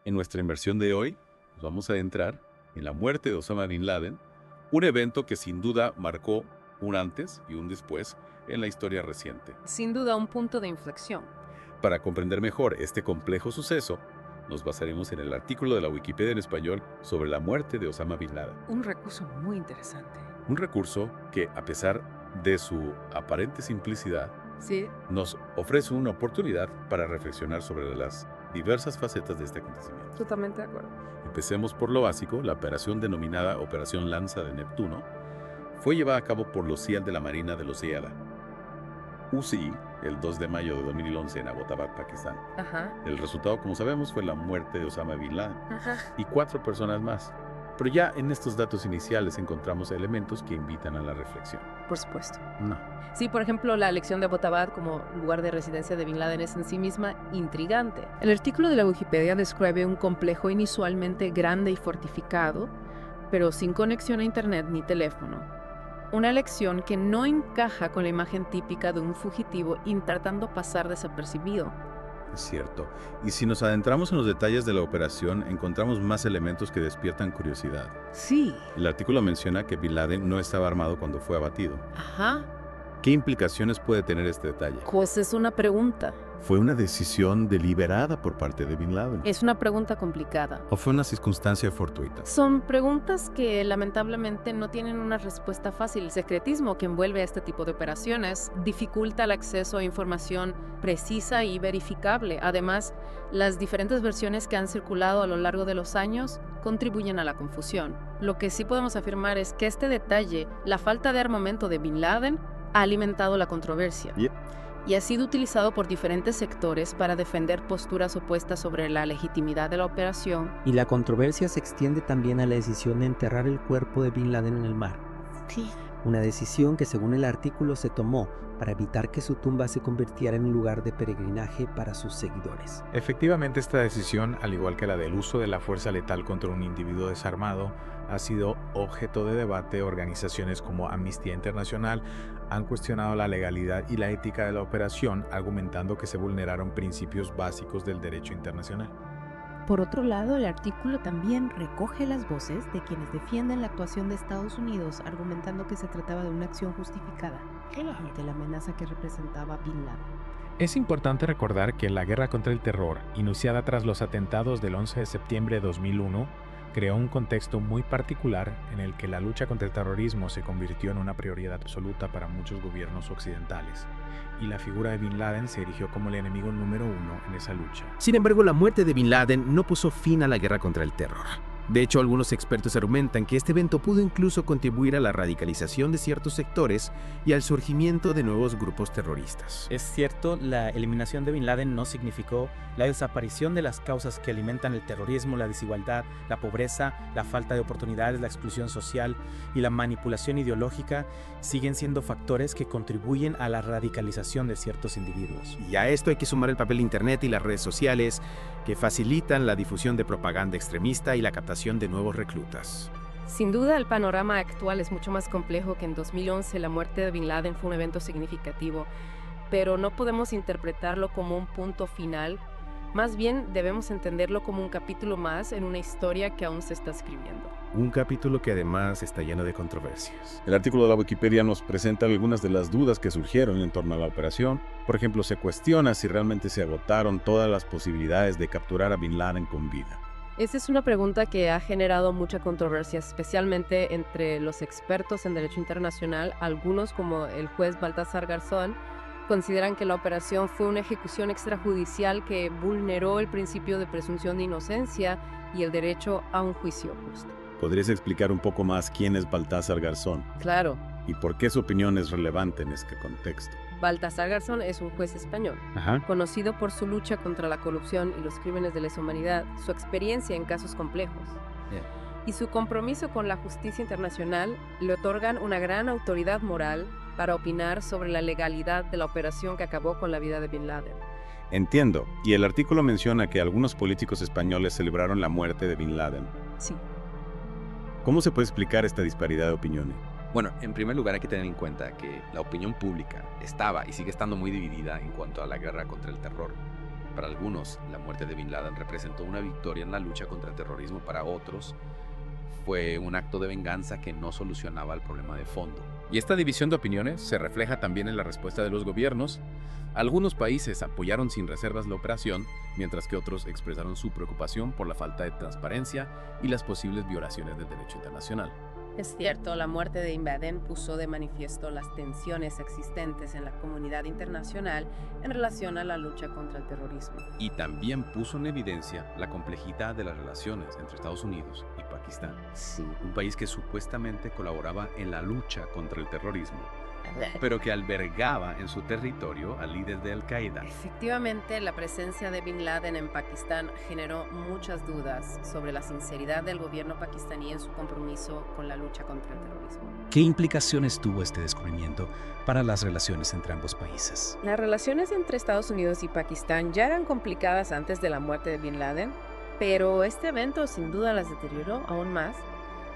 En nuestra inversión de hoy, nos vamos a adentrar en la muerte de Osama Bin Laden, un evento que sin duda marcó un antes y un después en la historia reciente. Sin duda un punto de inflexión. Para comprender mejor este complejo suceso, nos basaremos en el artículo de la Wikipedia en español sobre la muerte de Osama Bin Laden. Un recurso muy interesante. Un recurso que, a pesar de su aparente simplicidad, Sí, nos ofrece una oportunidad para reflexionar sobre las diversas facetas de este acontecimiento. totalmente de acuerdo. Empecemos por lo básico. La operación denominada Operación Lanza de Neptuno fue llevada a cabo por los CIA de la Marina de los EADA, UCI, el 2 de mayo de 2011 en Abbottabad, Pakistán. Ajá, El resultado, como sabemos, fue la muerte de Osama Bin Laden ajá. y 4 personas más. Pero ya en estos datos iniciales encontramos elementos que invitan a la reflexión. Por supuesto. No. Sí, por ejemplo, la elección de Abbottabad como lugar de residencia de Bin Laden es en sí misma intrigante. El artículo de la Wikipedia describe un complejo inusualmente grande y fortificado, pero sin conexión a internet ni teléfono. Una elección que no encaja con la imagen típica de un fugitivo intentando pasar desapercibido. Es cierto. Y si nos adentramos en los detalles de la operación, encontramos más elementos que despiertan curiosidad. Sí. El artículo menciona que Bin Laden no estaba armado cuando fue abatido. Ajá. ¿Qué implicaciones puede tener este detalle? Pues es una pregunta. ¿Fue una decisión deliberada por parte de Bin Laden? Es una pregunta complicada. ¿O fue una circunstancia fortuita? Son preguntas que lamentablemente no tienen una respuesta fácil. El secretismo que envuelve a este tipo de operaciones dificulta el acceso a información precisa y verificable. Además, las diferentes versiones que han circulado a lo largo de los años contribuyen a la confusión. Lo que sí podemos afirmar es que este detalle, la falta de armamento de Bin Laden, ha alimentado la controversia. Y ha sido utilizado por diferentes sectores para defender posturas opuestas sobre la legitimidad de la operación. Y la controversia se extiende también a la decisión de enterrar el cuerpo de Bin Laden en el mar. Sí. Una decisión que, según el artículo, se tomó para evitar que su tumba se convirtiera en un lugar de peregrinaje para sus seguidores. Efectivamente, esta decisión, al igual que la del uso de la fuerza letal contra un individuo desarmado, ha sido objeto de debate. Organizaciones como Amnistía Internacional han cuestionado la legalidad y la ética de la operación, argumentando que se vulneraron principios básicos del derecho internacional. Por otro lado, el artículo también recoge las voces de quienes defienden la actuación de Estados Unidos, argumentando que se trataba de una acción justificada ante la amenaza que representaba Bin Laden. Es importante recordar que la guerra contra el terror, iniciada tras los atentados del 11 de septiembre de 2001, creó un contexto muy particular en el que la lucha contra el terrorismo se convirtió en una prioridad absoluta para muchos gobiernos occidentales, y la figura de Bin Laden se erigió como el enemigo número uno en esa lucha. Sin embargo, la muerte de Bin Laden no puso fin a la guerra contra el terror. De hecho, algunos expertos argumentan que este evento pudo incluso contribuir a la radicalización de ciertos sectores y al surgimiento de nuevos grupos terroristas. Es cierto, la eliminación de Bin Laden no significó la desaparición de las causas que alimentan el terrorismo, la desigualdad, la pobreza, la falta de oportunidades, la exclusión social y la manipulación ideológica siguen siendo factores que contribuyen a la radicalización de ciertos individuos. Y a esto hay que sumar el papel de Internet y las redes sociales, que facilitan la difusión de propaganda extremista y la captación de nuevos reclutas. Sin duda, el panorama actual es mucho más complejo que en 2011. La muerte de Bin Laden fue un evento significativo, pero no podemos interpretarlo como un punto final. Más bien, debemos entenderlo como un capítulo más en una historia que aún se está escribiendo. Un capítulo que además está lleno de controversias. El artículo de la Wikipedia nos presenta algunas de las dudas que surgieron en torno a la operación. Por ejemplo, se cuestiona si realmente se agotaron todas las posibilidades de capturar a Bin Laden con vida. Esa es una pregunta que ha generado mucha controversia, especialmente entre los expertos en derecho internacional. Algunos, como el juez Baltasar Garzón, consideran que la operación fue una ejecución extrajudicial que vulneró el principio de presunción de inocencia y el derecho a un juicio justo. ¿Podrías explicar un poco más quién es Baltasar Garzón Claro, y por qué su opinión es relevante en este contexto? Baltasar Garzón es un juez español, conocido por su lucha contra la corrupción y los crímenes de lesa humanidad, su experiencia en casos complejos y su compromiso con la justicia internacional le otorgan una gran autoridad moral para opinar sobre la legalidad de la operación que acabó con la vida de Bin Laden. Entiendo, y el artículo menciona que algunos políticos españoles celebraron la muerte de Bin Laden. Sí. ¿Cómo se puede explicar esta disparidad de opiniones? Bueno, en primer lugar hay que tener en cuenta que la opinión pública estaba y sigue estando muy dividida en cuanto a la guerra contra el terror. Para algunos, la muerte de Bin Laden representó una victoria en la lucha contra el terrorismo. Para otros, fue un acto de venganza que no solucionaba el problema de fondo. Y esta división de opiniones se refleja también en la respuesta de los gobiernos. Algunos países apoyaron sin reservas la operación, mientras que otros expresaron su preocupación por la falta de transparencia y las posibles violaciones del derecho internacional. Es cierto, la muerte de Bin Laden puso de manifiesto las tensiones existentes en la comunidad internacional en relación a la lucha contra el terrorismo. Y también puso en evidencia la complejidad de las relaciones entre Estados Unidos y Pakistán, Sí. un país que supuestamente colaboraba en la lucha contra el terrorismo, pero que albergaba en su territorio a líderes de Al-Qaeda. Efectivamente, la presencia de Bin Laden en Pakistán generó muchas dudas sobre la sinceridad del gobierno pakistaní en su compromiso con la lucha contra el terrorismo. ¿Qué implicaciones tuvo este descubrimiento para las relaciones entre ambos países? Las relaciones entre Estados Unidos y Pakistán ya eran complicadas antes de la muerte de Bin Laden, pero este evento sin duda las deterioró aún más.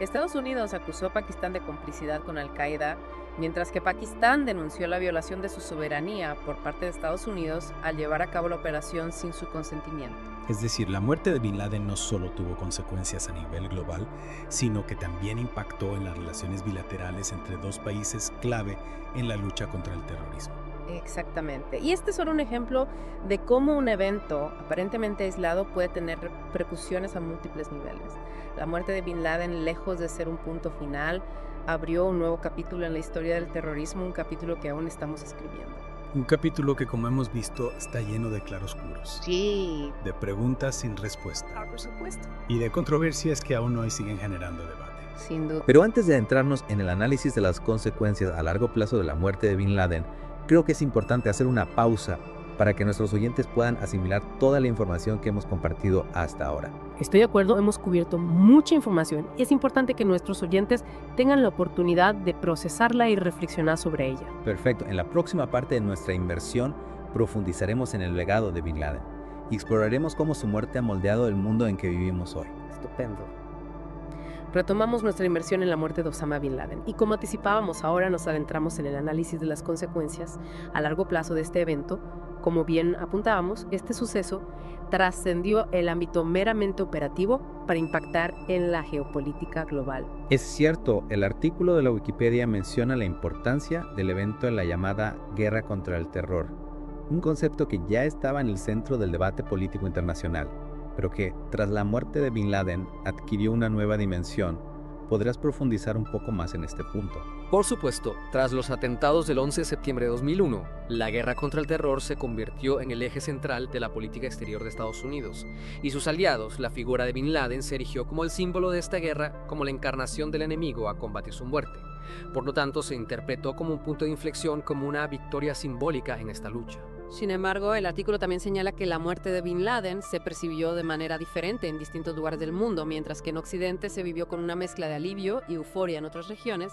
Estados Unidos acusó a Pakistán de complicidad con Al-Qaeda, mientras que Pakistán denunció la violación de su soberanía por parte de Estados Unidos al llevar a cabo la operación sin su consentimiento. Es decir, la muerte de Bin Laden no solo tuvo consecuencias a nivel global, sino que también impactó en las relaciones bilaterales entre dos países clave en la lucha contra el terrorismo. Exactamente. Y este es solo un ejemplo de cómo un evento aparentemente aislado puede tener repercusiones a múltiples niveles. La muerte de Bin Laden, lejos de ser un punto final, abrió un nuevo capítulo en la historia del terrorismo, un capítulo que aún estamos escribiendo. Un capítulo que, como hemos visto, está lleno de claroscuros, Sí, de preguntas sin respuesta por supuesto. y de controversias que aún hoy siguen generando debate. Sin duda. Pero antes de adentrarnos en el análisis de las consecuencias a largo plazo de la muerte de Bin Laden, creo que es importante hacer una pausa para que nuestros oyentes puedan asimilar toda la información que hemos compartido hasta ahora. Estoy de acuerdo, hemos cubierto mucha información y es importante que nuestros oyentes tengan la oportunidad de procesarla y reflexionar sobre ella. Perfecto, en la próxima parte de nuestra inversión profundizaremos en el legado de Bin Laden y exploraremos cómo su muerte ha moldeado el mundo en que vivimos hoy. Estupendo. Retomamos nuestra inversión en la muerte de Osama Bin Laden y como anticipábamos, ahora nos adentramos en el análisis de las consecuencias a largo plazo de este evento. Como bien apuntábamos, este suceso trascendió el ámbito meramente operativo para impactar en la geopolítica global. Es cierto, el artículo de la Wikipedia menciona la importancia del evento en la llamada Guerra contra el Terror, un concepto que ya estaba en el centro del debate político internacional, pero que, tras la muerte de Bin Laden, adquirió una nueva dimensión. ¿Podrías profundizar un poco más en este punto? Por supuesto, tras los atentados del 11 de septiembre de 2001, la guerra contra el terror se convirtió en el eje central de la política exterior de Estados Unidos, y sus aliados, la figura de Bin Laden, se erigió como el símbolo de esta guerra, como la encarnación del enemigo a combatir su muerte. Por lo tanto, se interpretó como un punto de inflexión, como una victoria simbólica en esta lucha. Sin embargo, el artículo también señala que la muerte de Bin Laden se percibió de manera diferente en distintos lugares del mundo, mientras que en Occidente se vivió con una mezcla de alivio y euforia en otras regiones.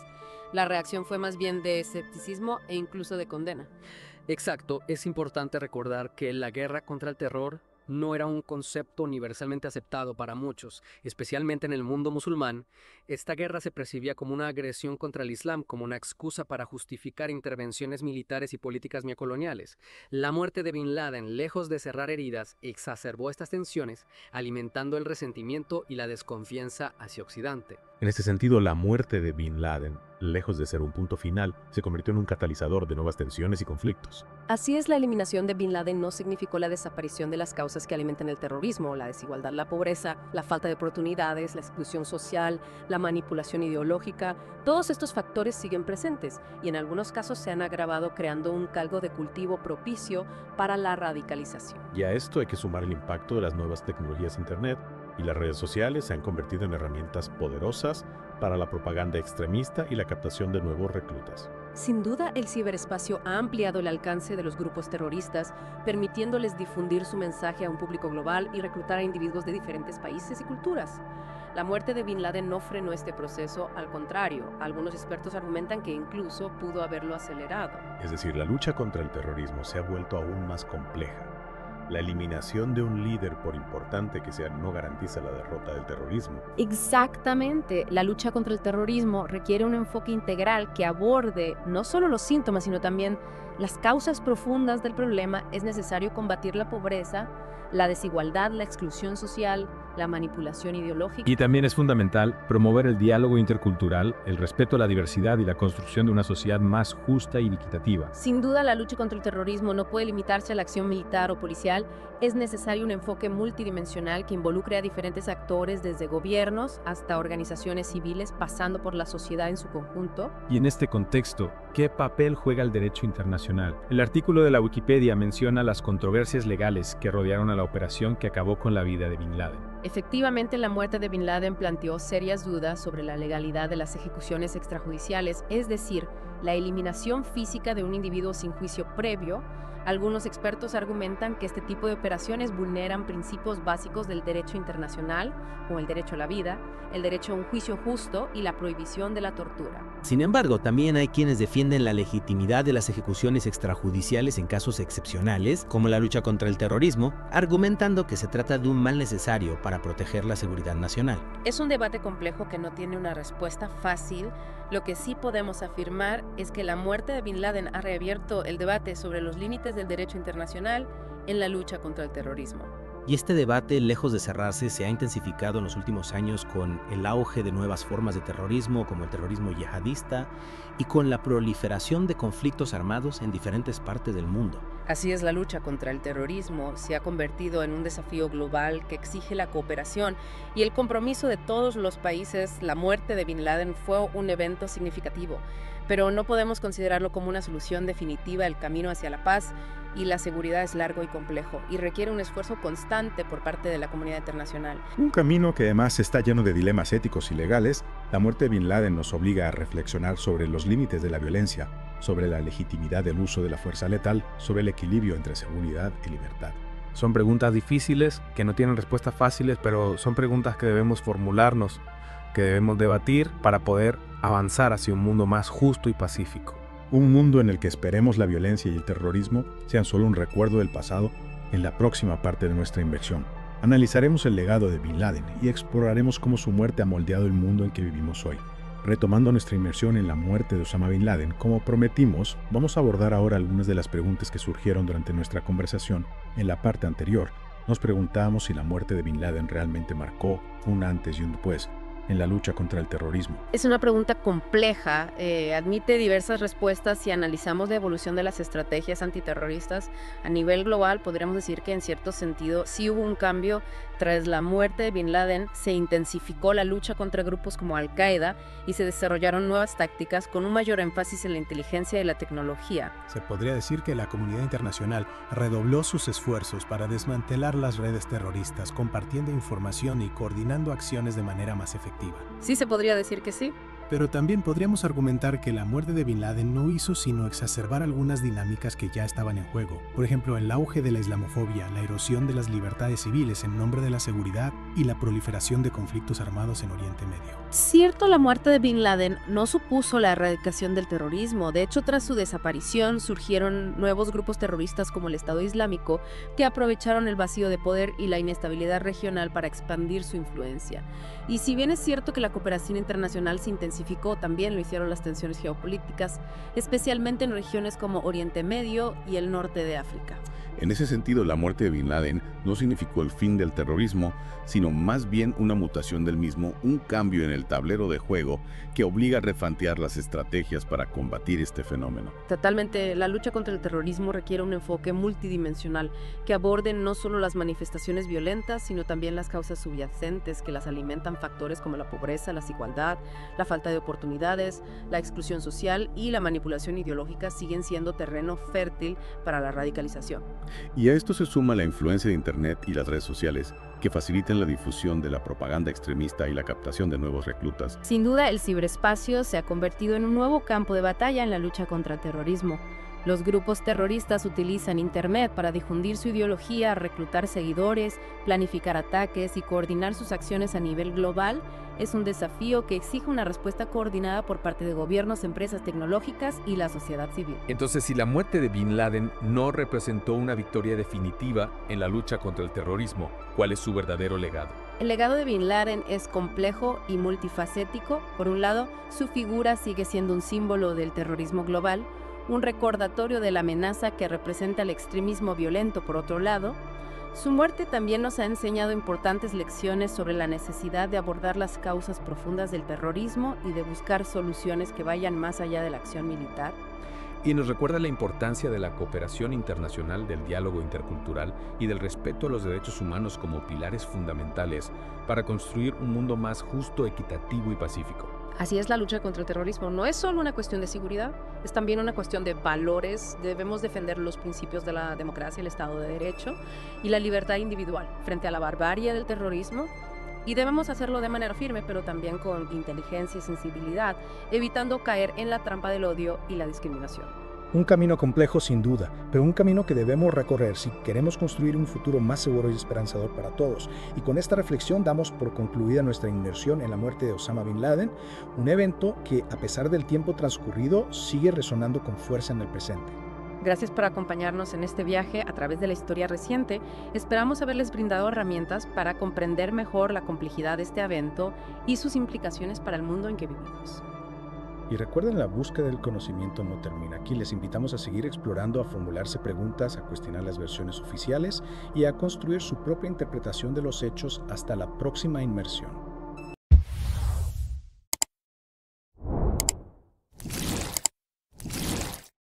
La reacción fue más bien de escepticismo e incluso de condena. Exacto, es importante recordar que la guerra contra el terror no era un concepto universalmente aceptado para muchos, especialmente en el mundo musulmán. Esta guerra se percibía como una agresión contra el Islam, como una excusa para justificar intervenciones militares y políticas neocoloniales. La muerte de Bin Laden, lejos de cerrar heridas, exacerbó estas tensiones, alimentando el resentimiento y la desconfianza hacia Occidente. En este sentido, la muerte de Bin Laden, lejos de ser un punto final, se convirtió en un catalizador de nuevas tensiones y conflictos. Así es, la eliminación de Bin Laden no significó la desaparición de las causas que alimentan el terrorismo, la desigualdad, la pobreza, la falta de oportunidades, la exclusión social, la manipulación ideológica. Todos estos factores siguen presentes y en algunos casos se han agravado, creando un caldo de cultivo propicio para la radicalización. Y a esto hay que sumar el impacto de las nuevas tecnologías Internet, y las redes sociales se han convertido en herramientas poderosas para la propaganda extremista y la captación de nuevos reclutas. Sin duda, el ciberespacio ha ampliado el alcance de los grupos terroristas, permitiéndoles difundir su mensaje a un público global y reclutar a individuos de diferentes países y culturas. La muerte de Bin Laden no frenó este proceso, al contrario, algunos expertos argumentan que incluso pudo haberlo acelerado. Es decir, la lucha contra el terrorismo se ha vuelto aún más compleja. La eliminación de un líder, por importante que sea, no garantiza la derrota del terrorismo. Exactamente. La lucha contra el terrorismo requiere un enfoque integral que aborde no solo los síntomas, sino también las causas profundas del problema, es necesario combatir la pobreza, la desigualdad, la exclusión social, la manipulación ideológica. Y también es fundamental promover el diálogo intercultural, el respeto a la diversidad y la construcción de una sociedad más justa y equitativa. Sin duda, la lucha contra el terrorismo no puede limitarse a la acción militar o policial. Es necesario un enfoque multidimensional que involucre a diferentes actores, desde gobiernos hasta organizaciones civiles, pasando por la sociedad en su conjunto. Y en este contexto, ¿qué papel juega el derecho internacional? El artículo de la Wikipedia menciona las controversias legales que rodearon a la operación que acabó con la vida de Bin Laden. Efectivamente, la muerte de Bin Laden planteó serias dudas sobre la legalidad de las ejecuciones extrajudiciales, es decir, la eliminación física de un individuo sin juicio previo. Algunos expertos argumentan que este tipo de operaciones vulneran principios básicos del derecho internacional, como el derecho a la vida, el derecho a un juicio justo y la prohibición de la tortura. Sin embargo, también hay quienes defienden la legitimidad de las ejecuciones extrajudiciales en casos excepcionales, como la lucha contra el terrorismo, argumentando que se trata de un mal necesario para proteger la seguridad nacional. Es un debate complejo que no tiene una respuesta fácil. Lo que sí podemos afirmar es que la muerte de Bin Laden ha reabierto el debate sobre los límites del derecho internacional en la lucha contra el terrorismo. Y este debate, lejos de cerrarse, se ha intensificado en los últimos años con el auge de nuevas formas de terrorismo, como el terrorismo yihadista, y con la proliferación de conflictos armados en diferentes partes del mundo. Así es, la lucha contra el terrorismo se ha convertido en un desafío global que exige la cooperación y el compromiso de todos los países. La muerte de Bin Laden fue un evento significativo, pero no podemos considerarlo como una solución definitiva. El camino hacia la paz y la seguridad es largo y complejo y requiere un esfuerzo constante por parte de la comunidad internacional. Un camino que además está lleno de dilemas éticos y legales. La muerte de Bin Laden nos obliga a reflexionar sobre los límites de la violencia, sobre la legitimidad del uso de la fuerza letal, sobre el equilibrio entre seguridad y libertad. Son preguntas difíciles, que no tienen respuestas fáciles, pero son preguntas que debemos formularnos, que debemos debatir para poder avanzar hacia un mundo más justo y pacífico. Un mundo en el que esperemos la violencia y el terrorismo sean solo un recuerdo del pasado. En la próxima parte de nuestra inversión, analizaremos el legado de Bin Laden y exploraremos cómo su muerte ha moldeado el mundo en que vivimos hoy. Retomando nuestra inmersión en la muerte de Osama Bin Laden, como prometimos, vamos a abordar ahora algunas de las preguntas que surgieron durante nuestra conversación. En la parte anterior, nos preguntábamos si la muerte de Bin Laden realmente marcó un antes y un después en la lucha contra el terrorismo. Es una pregunta compleja, admite diversas respuestas. Si analizamos la evolución de las estrategias antiterroristas a nivel global, podríamos decir que en cierto sentido sí hubo un cambio. Tras la muerte de Bin Laden, se intensificó la lucha contra grupos como Al-Qaeda y se desarrollaron nuevas tácticas con un mayor énfasis en la inteligencia y la tecnología. Se podría decir que la comunidad internacional redobló sus esfuerzos para desmantelar las redes terroristas, compartiendo información y coordinando acciones de manera más efectiva. Sí, se podría decir que sí. Pero también podríamos argumentar que la muerte de Bin Laden no hizo sino exacerbar algunas dinámicas que ya estaban en juego. Por ejemplo, el auge de la islamofobia, la erosión de las libertades civiles en nombre de la seguridad y la proliferación de conflictos armados en Oriente Medio. Cierto, la muerte de Bin Laden no supuso la erradicación del terrorismo. De hecho, tras su desaparición surgieron nuevos grupos terroristas como el Estado Islámico que aprovecharon el vacío de poder y la inestabilidad regional para expandir su influencia. Y si bien es cierto que la cooperación internacional se intensificó, también lo hicieron las tensiones geopolíticas, especialmente en regiones como Oriente Medio y el norte de África. En ese sentido, la muerte de Bin Laden no significó el fin del terrorismo, sino más bien una mutación del mismo, un cambio en el tablero de juego que obliga a replantear las estrategias para combatir este fenómeno. Totalmente, la lucha contra el terrorismo requiere un enfoque multidimensional que aborde no solo las manifestaciones violentas, sino también las causas subyacentes que las alimentan, factores como la pobreza, la desigualdad, la falta de oportunidades, la exclusión social y la manipulación ideológica siguen siendo terreno fértil para la radicalización. Y a esto se suma la influencia de Internet y las redes sociales, que facilitan la difusión de la propaganda extremista y la captación de nuevos reclutas. Sin duda, el ciberespacio se ha convertido en un nuevo campo de batalla en la lucha contra el terrorismo. Los grupos terroristas utilizan Internet para difundir su ideología, reclutar seguidores, planificar ataques y coordinar sus acciones a nivel global. Es un desafío que exige una respuesta coordinada por parte de gobiernos, empresas tecnológicas y la sociedad civil. Entonces, si la muerte de Bin Laden no representó una victoria definitiva en la lucha contra el terrorismo, ¿cuál es su verdadero legado? El legado de Bin Laden es complejo y multifacético. Por un lado, su figura sigue siendo un símbolo del terrorismo global, un recordatorio de la amenaza que representa el extremismo violento por otro lado, su muerte también nos ha enseñado importantes lecciones sobre la necesidad de abordar las causas profundas del terrorismo y de buscar soluciones que vayan más allá de la acción militar. Y nos recuerda la importancia de la cooperación internacional, del diálogo intercultural y del respeto a los derechos humanos como pilares fundamentales para construir un mundo más justo, equitativo y pacífico. Así es la lucha contra el terrorismo. No es solo una cuestión de seguridad, es también una cuestión de valores. Debemos defender los principios de la democracia, el Estado de Derecho y la libertad individual frente a la barbarie del terrorismo. Y debemos hacerlo de manera firme, pero también con inteligencia y sensibilidad, evitando caer en la trampa del odio y la discriminación. Un camino complejo sin duda, pero un camino que debemos recorrer si queremos construir un futuro más seguro y esperanzador para todos. Y con esta reflexión damos por concluida nuestra inmersión en la muerte de Osama Bin Laden, un evento que, a pesar del tiempo transcurrido, sigue resonando con fuerza en el presente. Gracias por acompañarnos en este viaje a través de la historia reciente. Esperamos haberles brindado herramientas para comprender mejor la complejidad de este evento y sus implicaciones para el mundo en que vivimos. Y recuerden, la búsqueda del conocimiento no termina aquí. Les invitamos a seguir explorando, a formularse preguntas, a cuestionar las versiones oficiales y a construir su propia interpretación de los hechos. Hasta la próxima inmersión.